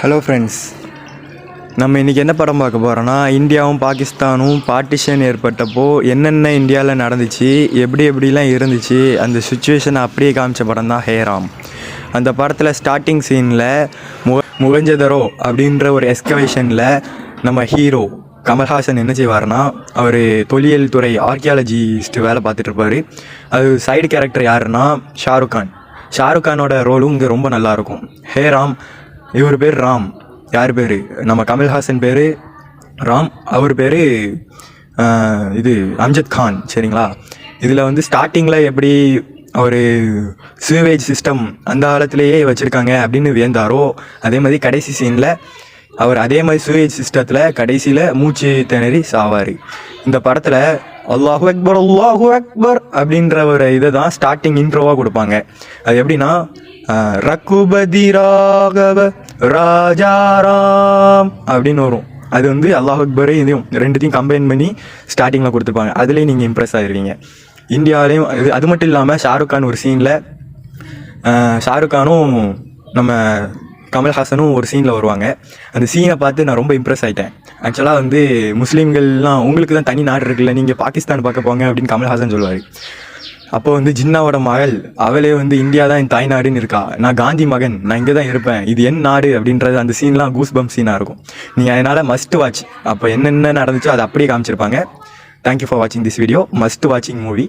Hello friends, நம்ம இன்றைக்கி என்ன படம் பார்க்க போகிறோன்னா, இந்தியாவும் பாகிஸ்தானும் பார்ட்டிஷன் ஏற்பட்டப்போ என்னென்ன இந்தியாவில் நடந்துச்சு, எப்படிலாம் இருந்துச்சு, அந்த சுச்சுவேஷனை அப்படியே காமிச்ச படம் தான் ஹே ராம். அந்த படத்தில் ஸ்டார்டிங் சீனில் முகஞ்சதரோ அப்படின்ற ஒரு எஸ்கவேஷனில் நம்ம ஹீரோ கமல்ஹாசன் என்ன செய்வார்னா, அவர் தொல்லியல் துறை ஆர்கியாலஜிஸ்ட்டு வேலை பார்த்துட்ருப்பார். அது சைடு கேரக்டர் யாருன்னா ஷாருக் கானோட ரோலும் இங்கே ரொம்ப நல்லாயிருக்கும். ஹே ராம், இவர் பேர் ராம். யார் பேர்? நம்ம கமல்ஹாசன் பேர் ராம், அவர் பேர் அம்ஜத் கான். சரிங்களா? இதில் வந்து ஸ்டார்டிங்கில் எப்படி ஒரு சீவேஜ் சிஸ்டம் அந்த காலத்திலேயே வச்சுருக்காங்க அப்படின்னு வியந்தாரோ, அதே மாதிரி கடைசி சீனில் அவர் அதே மாதிரி சீவேஜ் சிஸ்டத்தில் கடைசியில் மூச்சு திணறி சாவார். இந்த படத்தில் அல்லாஹு அக்பர் அப்படின்ற ஒரு இதை தான் ஸ்டார்டிங் இன்ட்ரோவாக கொடுப்பாங்க. அது எப்படின்னா, ரகுபதி ராகவ ராஜாராம் அப்படின்னு வரும். அது வந்து அல்லாஹ் அக்பரே இதையும் ரெண்டுத்தையும் கம்பைன் பண்ணி ஸ்டார்டிங்கில் கொடுத்துருப்பாங்க. அதுலேயும் நீங்கள் இம்ப்ரெஸ் ஆகிருவீங்க. இந்தியாவிலையும் அது மட்டும் இல்லாமல் ஷாருக் கான் ஒரு சீனில் ஷாருக் கானும் நம்ம கமல்ஹாசனும் ஒரு சீனில் வருவாங்க. அந்த சீனை பார்த்து நான் ரொம்ப இம்ப்ரெஸ் ஆகிட்டேன். ஆக்சுவலாக வந்து முஸ்லீம்கள்லாம் உங்களுக்கு தான் தனி நாடு இருக்குல்ல, நீங்கள் பாகிஸ்தான் பார்க்க போங்க அப்படின்னு கமல்ஹாசன் சொல்லுவார். அப்போ வந்து ஜின்னாவோட மகள் அவளே வந்து இந்தியா தான் என் தாய்நாடுன்னு இருக்கா, நான் காந்தி மகன், நான் இங்கே தான் இருப்பேன், இது என் நாடு அப்படின்றது அந்த சீன்லாம் கூஸ் பம்ப் சீனாக இருக்கும். நீங்கள் அதனால் மஸ்ட் வாட்ச். அப்போ என்னென்ன நடந்துச்சோ அதை அப்படியே காமிச்சிருப்பாங்க. தேங்க்யூ ஃபார் வாட்சிங் திஸ் வீடியோ. மஸ்ட் வாட்சிங் மூவி.